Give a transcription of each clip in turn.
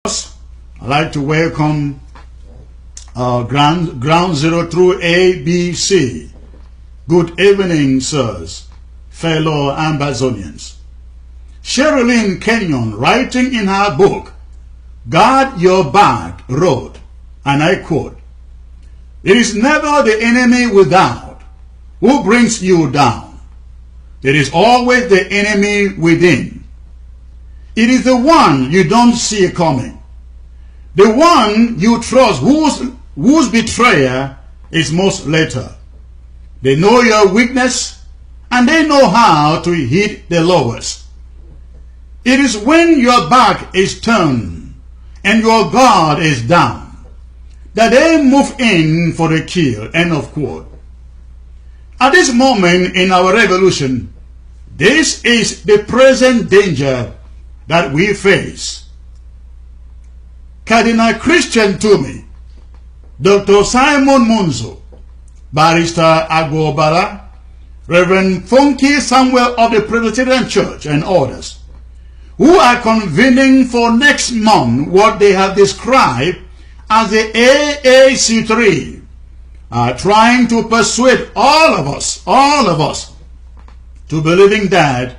I'd like to welcome Ground Zero through ABC. Good evening, sirs, fellow Ambazonians. Sherilyn Kenyon, writing in her book, Guard Your Back, wrote, and I quote, "It is never the enemy without who brings you down. It is always the enemy within. It is the one you don't see coming, the one you trust, whose betrayer is most later. They know your weakness, and they know how to hit the lowest. It is when your back is turned and your guard is down that they move in for the kill." End of quote. At this moment in our revolution, this is the present danger that we face. Cardinal Christian Toomey, Dr. Simon Munzo, Barrister Agobala, Reverend Funky Samuel of the Presbyterian Church, and others, who are convening for next month what they have described as the AAC3, are trying to persuade all of us, to believing that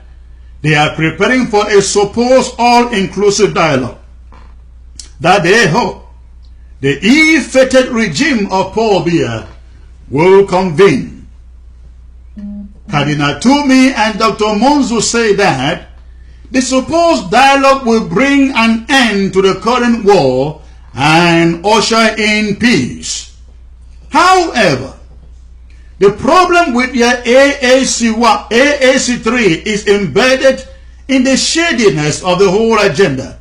they are preparing for a supposed all-inclusive dialogue, that they hope the ill-fated regime of Paul Biya will convene. Cardinal Toomey and Dr. Monzo say that the supposed dialogue will bring an end to the current war and usher in peace. However, the problem with their AAC3 is embedded in the shadiness of the whole agenda.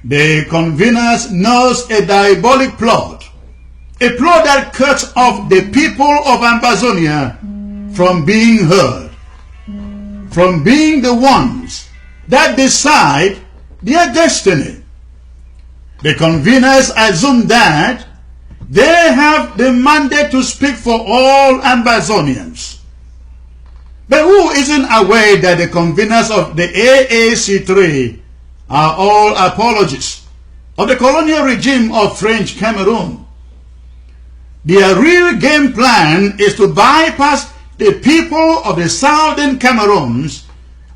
The conveners nurse a diabolic plot, a plot that cuts off the people of Ambazonia from being heard, from being the ones that decide their destiny. The conveners assume that they have the mandate to speak for all Ambazonians. But who isn't aware that the conveners of the AAC3 are all apologists of the colonial regime of French Cameroon? Their real game plan is to bypass the people of the southern Cameroons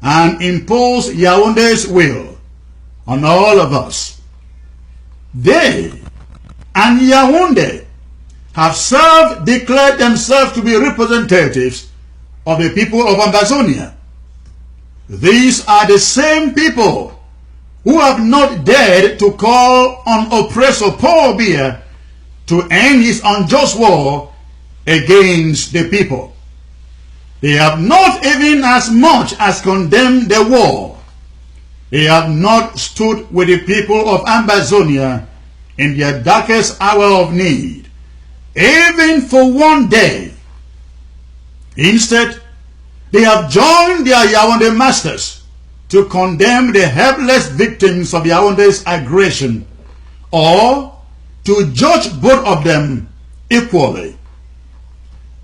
and impose Yaoundé's will on all of us. They and Yaoundé have self-declared themselves to be representatives of the people of Ambazonia. These are the same people who have not dared to call on oppressor Paul Biya to end his unjust war against the people. They have not even as much as condemned the war. They have not stood with the people of Ambazonia in their darkest hour of need, even for one day. Instead, they have joined their Yaoundé masters to condemn the helpless victims of Yaoundé's aggression, or to judge both of them equally.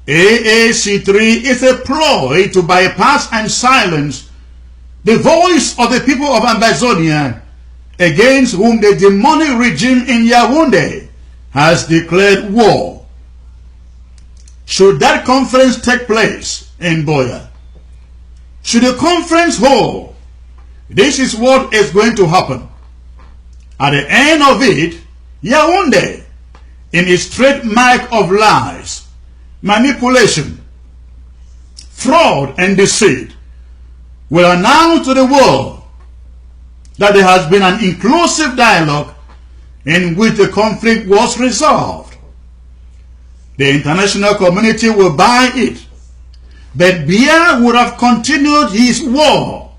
AAC3 is a ploy to bypass and silence the voice of the people of Ambazonia, against whom the demonic regime in Yaoundé has declared war. Should that conference take place in Buea, should the conference hold, this is what is going to happen. At the end of it, Yaoundé, in its trademark of lies, manipulation, fraud, and deceit, will announce to the world that there has been an inclusive dialogue in which the conflict was resolved. The international community will buy it, but Biya would have continued his war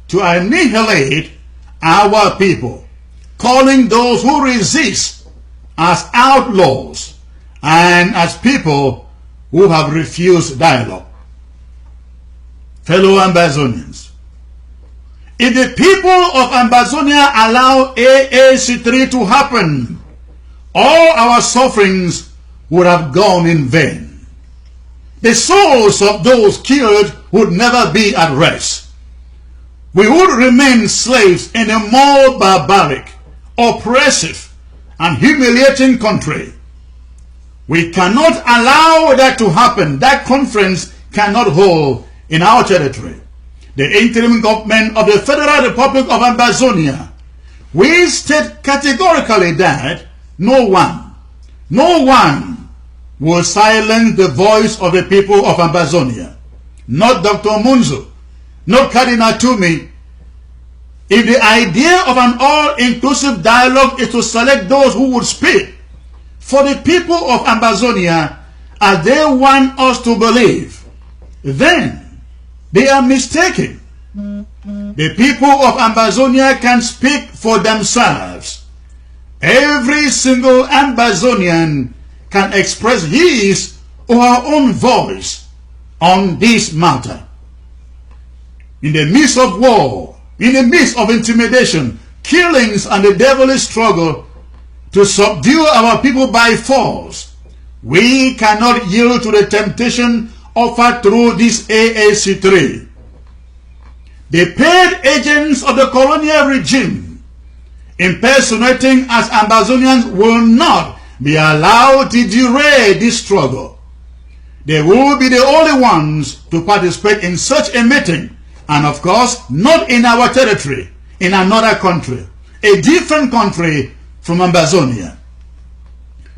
to annihilate our people, calling those who resist as outlaws and as people who have refused dialogue. Fellow Ambazonians, if the people of Ambazonia allow AAC3 to happen, all our sufferings would have gone in vain. The souls of those killed would never be at rest. We would remain slaves in a more barbaric, oppressive, and humiliating country. We cannot allow that to happen. That conference cannot hold in our territory. The interim government of the Federal Republic of Ambazonia, we state categorically that no one will silence the voice of the people of Ambazonia. Not Dr. Munzo, not Cardinal Toomey. If the idea of an all-inclusive dialogue is to select those who would speak for the people of Ambazonia as they want us to believe, then they are mistaken. The people of Ambazonia can speak for themselves. Every single Ambazonian can express his or her own voice on this matter. In the midst of war, in the midst of intimidation, killings, and the devilish struggle to subdue our people by force, we cannot yield to the temptation offered through this AAC3. The paid agents of the colonial regime, impersonating as Ambazonians, will not be allowed to derail this struggle. They will be the only ones to participate in such a meeting, and of course, not in our territory, in another country, a different country from Ambazonia.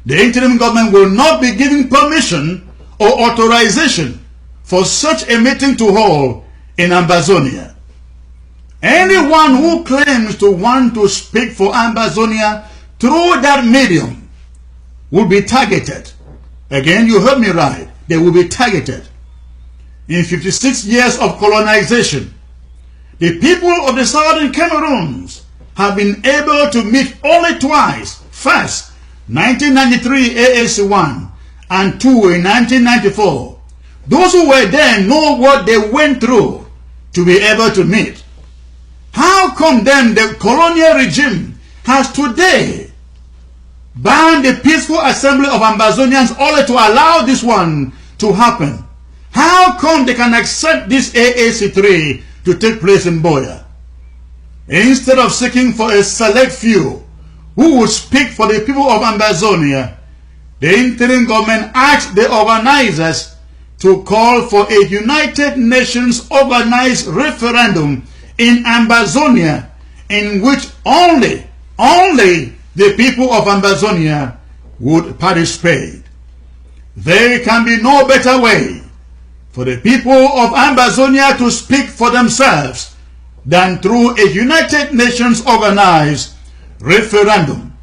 The interim government will not be giving permission or authorization for such a meeting to hold in Ambazonia. Anyone who claims to want to speak for Ambazonia through that medium will be targeted. Again, you heard me right. They will be targeted. In 56 years of colonization, the people of the southern Cameroons have been able to meet only twice. First, 1993 AAC1 and 2 in 1994. Those who were there know what they went through to be able to meet. How come then the colonial regime has today banned the peaceful assembly of Ambazonians only to allow this one to happen? How come they can accept this AAC3 to take place in Boya? Instead of seeking for a select few who would speak for the people of Ambazonia, the interim government asked the organizers to call for a United Nations organized referendum in Ambazonia, in which only the people of Ambazonia would participate. There can be no better way for the people of Ambazonia to speak for themselves than through a United Nations organized referendum.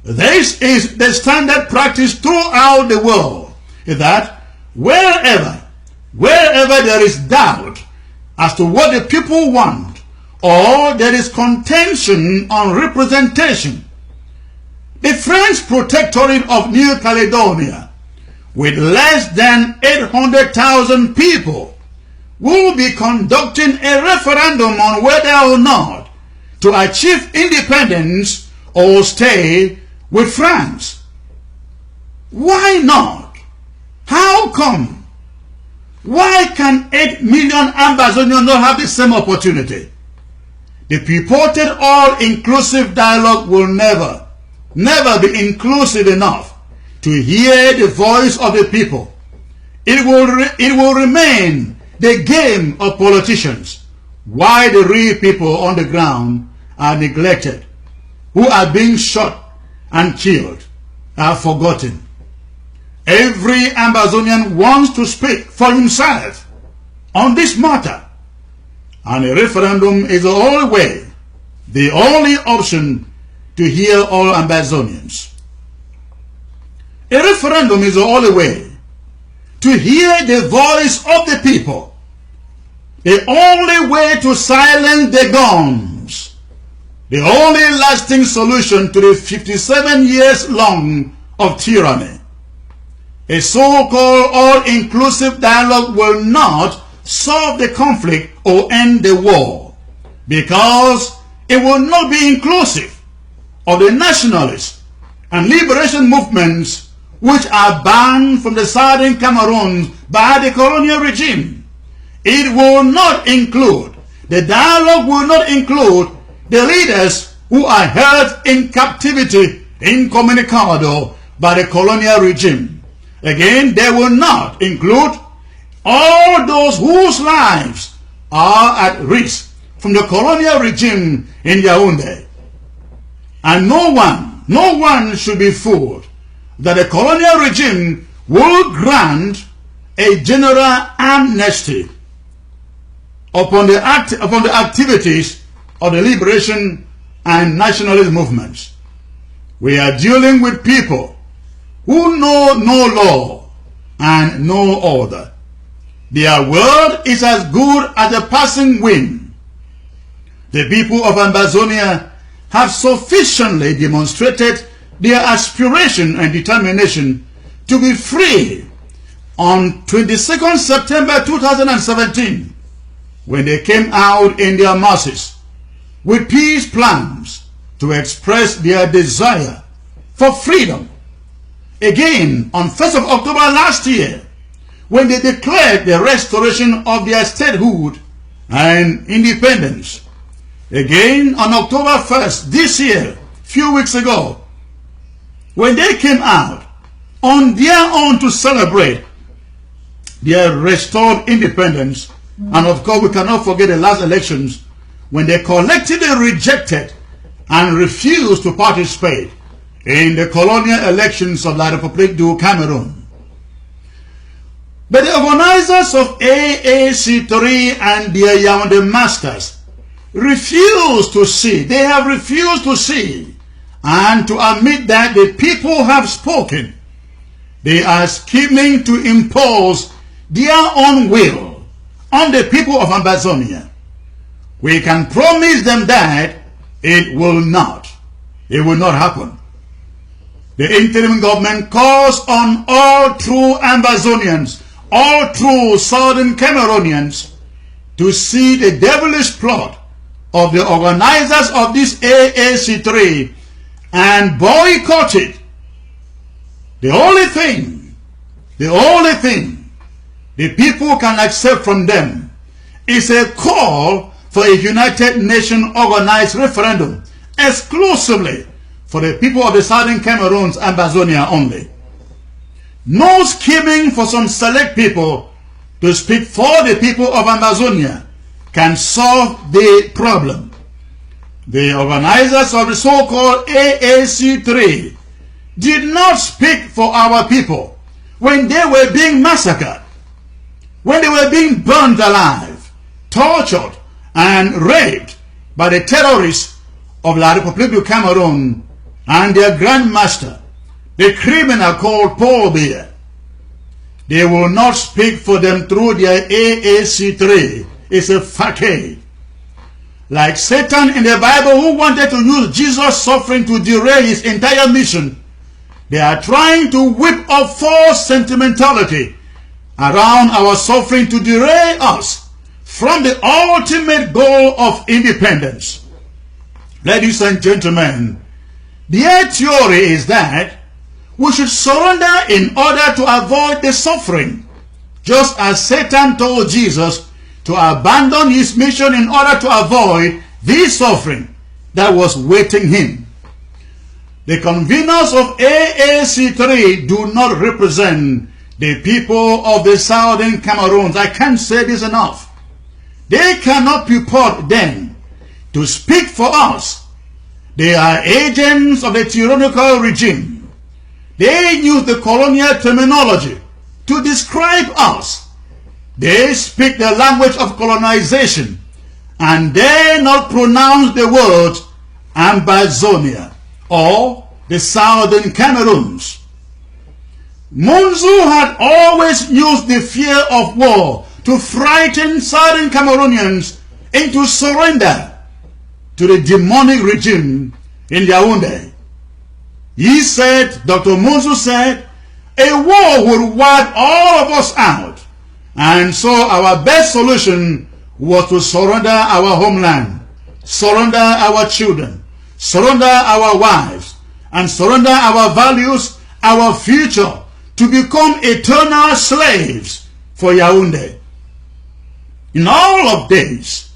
This is the standard practice throughout the world, that wherever there is doubt as to what the people want, or there is contention on representation, the French Protectorate of New Caledonia, with less than 800,000 people, will be conducting a referendum on whether or not to achieve independence or stay with France. Why not? How come? Why can 8 million Ambazonians not have the same opportunity? The purported all-inclusive dialogue will never be inclusive enough to hear the voice of the people. It will remain the game of politicians, while the real people on the ground are neglected, who are being shot and killed, are forgotten. Every Ambazonian wants to speak for himself on this matter, and a referendum is the only way, the only option to hear all Ambazonians. A referendum is the only way to hear the voice of the people, the only way to silence the guns, the only lasting solution to the 57 years long of tyranny. A so-called all-inclusive dialogue will not solve the conflict or end the war, because it will not be inclusive of the nationalist and liberation movements which are banned from the southern Cameroon by the colonial regime. It will not include, the dialogue will not include the leaders who are held in captivity incommunicado by the colonial regime. Again, they will not include all those whose lives are at risk from the colonial regime in Yaoundé. And no one should be fooled that the colonial regime will grant a general amnesty upon the activities of the liberation and nationalist movements. We are dealing with people who know no law and no order. Their word is as good as a passing wind. The people of Ambazonia have sufficiently demonstrated their aspiration and determination to be free on 22nd September 2017, when they came out in their masses with peace plans to express their desire for freedom. Again, on 1st of October last year, when they declared the restoration of their statehood and independence. Again, on October 1st this year, few weeks ago, when they came out on their own to celebrate their restored independence. And of course, we cannot forget the last elections when they collectively rejected and refused to participate in the colonial elections of La République du Cameroon. But the organizers of AAC3 and their Yaoundé masters refuse to see, they have refused to see and to admit that the people have spoken. They are scheming to impose their own will on the people of Ambazonia. We can promise them that it will not happen. The interim government calls on all true Ambazonians, all true southern Cameroonians, to see the devilish plot of the organizers of this AAC3 and boycott it. The only thing the people can accept from them is a call for a United Nations organized referendum exclusively for the people of the southern Cameroons, Ambazonia only. No scheming for some select people to speak for the people of Ambazonia can solve the problem. The organizers of the so-called AAC3 did not speak for our people when they were being massacred, when they were being burned alive, tortured, and raped by the terrorists of La République du Cameroon and their grandmaster, the criminal called Paul Biya. They will not speak for them through their AAC3. It's a facade. Like Satan in the Bible, who wanted to use Jesus' suffering to derail his entire mission, they are trying to whip up false sentimentality around our suffering to derail us from the ultimate goal of independence. Ladies and gentlemen, their theory is that we should surrender in order to avoid the suffering, just as Satan told Jesus to abandon his mission in order to avoid this suffering that was waiting him. The conveners of AAC3 do not represent the people of the southern Cameroons. I can't say this enough. They cannot purport then to speak for us. They are agents of the tyrannical regime. They use the colonial terminology to describe us. They speak the language of colonization and dare not pronounce the word Ambazonia or the southern Cameroons. Monzo had always used the fear of war to frighten southern Cameroonians into surrender to the demonic regime in Yaoundé. He said, Dr. Monzo said, a war would wipe all of us out. And so our best solution was to surrender our homeland, surrender our children, surrender our wives, and surrender our values, our future, to become eternal slaves for Yaoundé. In all of this,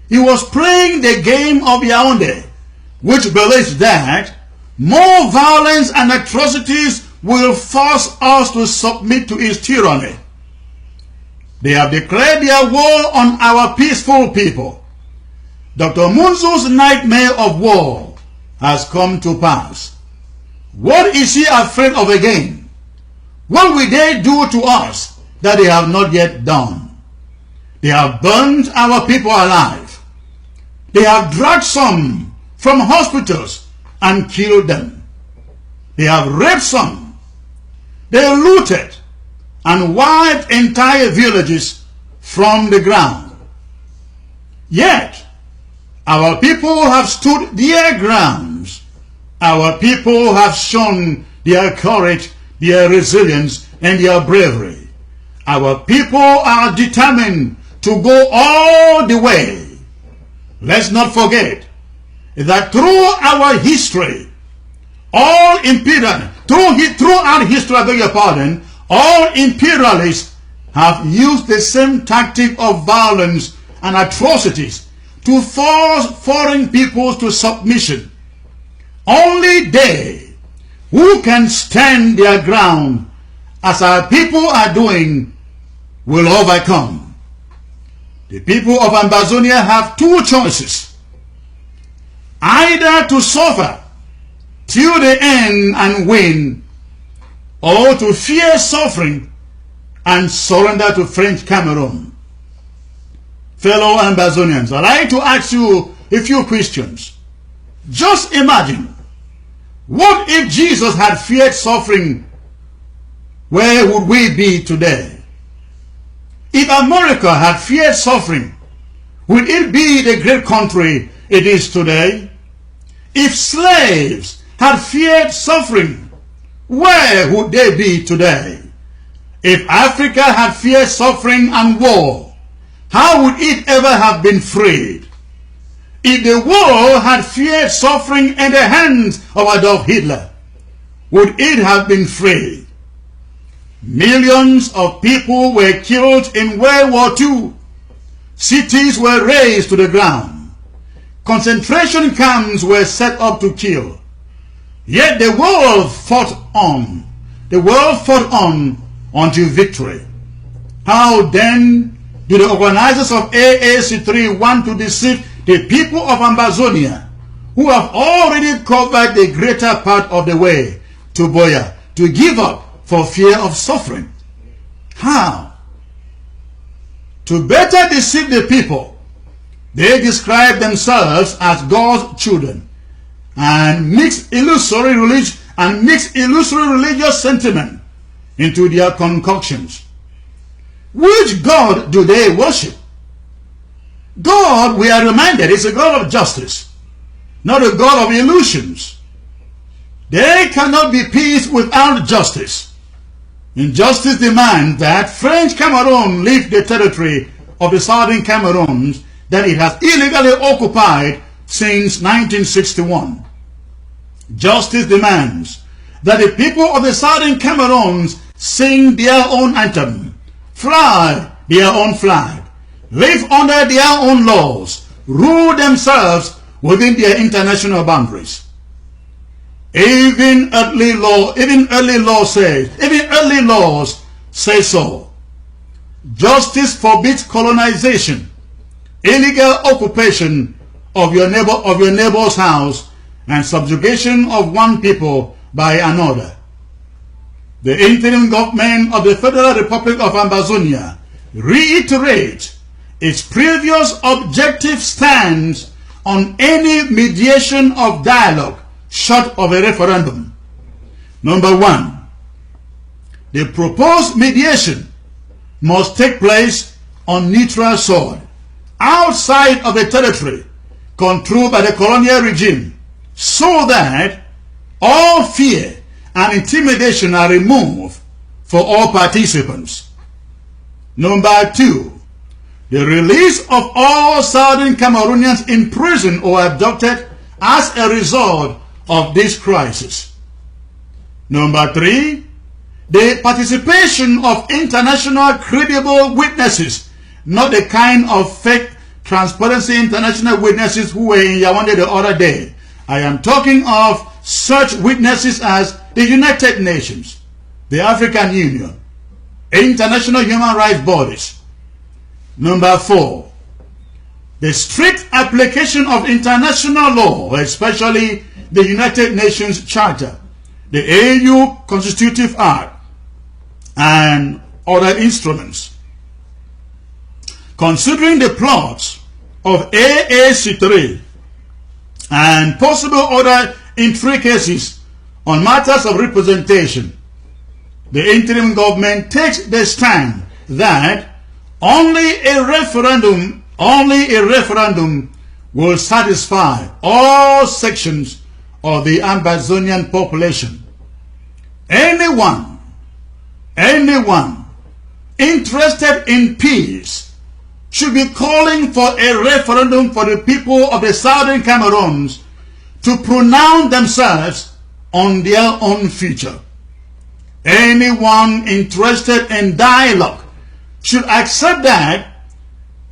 he was playing the game of Yaoundé which believes that more violence and atrocities will force us to submit to its tyranny. They have declared their war on our peaceful people. Dr. Munzo's nightmare of war has come to pass. What is he afraid of again? What will they do to us that they have not yet done? They have burned our people alive. They have dragged some from hospitals and killed them. They have raped some. They looted and wiped entire villages from the ground. Yet, our people have stood their grounds. Our people have shown their courage, their resilience, and their bravery. Our people are determined to go all the way. Let's not forget that throughout our history, throughout history, I beg your pardon, all imperialists have used the same tactic of violence and atrocities to force foreign peoples to submission. Only they who can stand their ground, as our people are doing, will overcome. The people of Ambazonia have two choices: either to suffer till the end and win, or to fear suffering and surrender to French Cameroon. Fellow Ambazonians, I'd like to ask you a few questions. Just imagine, what if Jesus had feared suffering? Where would we be today? If America had feared suffering, would it be the great country it is today? If slaves had feared suffering, where would they be today? If Africa had feared suffering and war, how would it ever have been freed? If the world had feared suffering in the hands of Adolf Hitler, would it have been freed? Millions of people were killed in World War II. Cities were razed to the ground. Concentration camps were set up to kill. Yet the world fought on. The world fought on until victory. How then do the organizers of AAC3 want to deceive the people of Ambazonia, who have already covered the greater part of the way to Boya, to give up for fear of suffering? How? To better deceive the people, they describe themselves as God's children and mix illusory religious sentiment into their concoctions. Which God do they worship? God, we are reminded, is a God of justice, not a God of illusions. There cannot be peace without justice. Injustice demands that French Cameroon leave the territory of the southern Cameroons that it has illegally occupied since 1961. Justice demands that the people of the southern Cameroons sing their own anthem, fly their own flag, live under their own laws, rule themselves within their international boundaries. Even early laws say so. Justice forbids colonization, illegal occupation of your neighbor's house, and subjugation of one people by another. The interim government of the Federal Republic of Ambazonia reiterates its previous objective stance on any mediation of dialogue short of a referendum. Number one, the proposed mediation must take place on neutral soil, outside of the territory controlled by the colonial regime, so that all fear and intimidation are removed for all participants. Number two, the release of all southern Cameroonians in prison or abducted as a result of this crisis. Number three, the participation of international credible witnesses, not the kind of fake Transparency International witnesses who were in Yaoundé the other day I am talking of such witnesses as the United Nations, the African Union, international human rights bodies. Number 4, the strict application of international law, especially the United Nations Charter, the AU Constitutive Act, and other instruments. Considering the plots of AAC3 and possible other intricacies on matters of representation, the interim government takes the stand that only a referendum will satisfy all sections of the Ambazonian population. Anyone interested in peace should be calling for a referendum for the people of the Southern Cameroons to pronounce themselves on their own future. Anyone interested in dialogue should accept that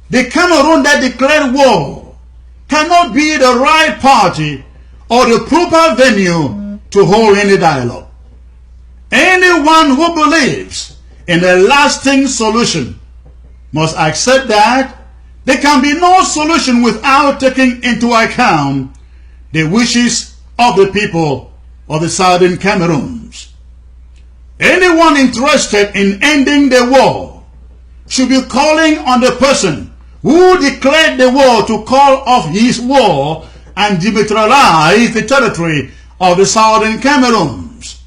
the Cameroon that declared war cannot be the right party or the proper venue to hold any dialogue. Anyone who believes in a lasting solution must accept that there can be no solution without taking into account the wishes of the people of the Southern Cameroons. Anyone interested in ending the war should be calling on the person who declared the war to call off his war and demilitarize the territory of the Southern Cameroons.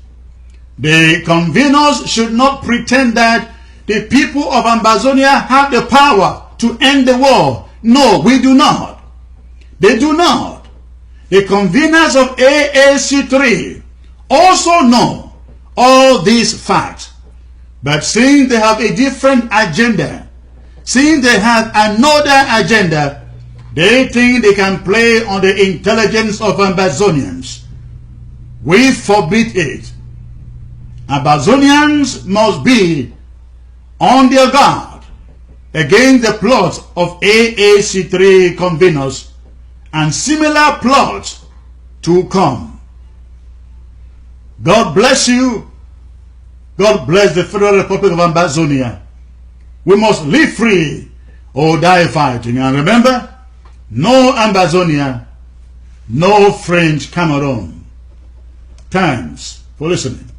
The conveners should not pretend that the people of Ambazonia have the power to end the war. No, we do not. They do not. The conveners of AAC3 also know all these facts. But since they have a different agenda, since they have another agenda, they think they can play on the intelligence of Ambazonians. We forbid it. Ambazonians must be on their guard against the plots of AAC3 conveners and similar plots to come. God bless you. God bless the Federal Republic of Ambazonia. We must live free or die fighting. And remember, no Ambazonia, no French Cameroon. Thanks for listening.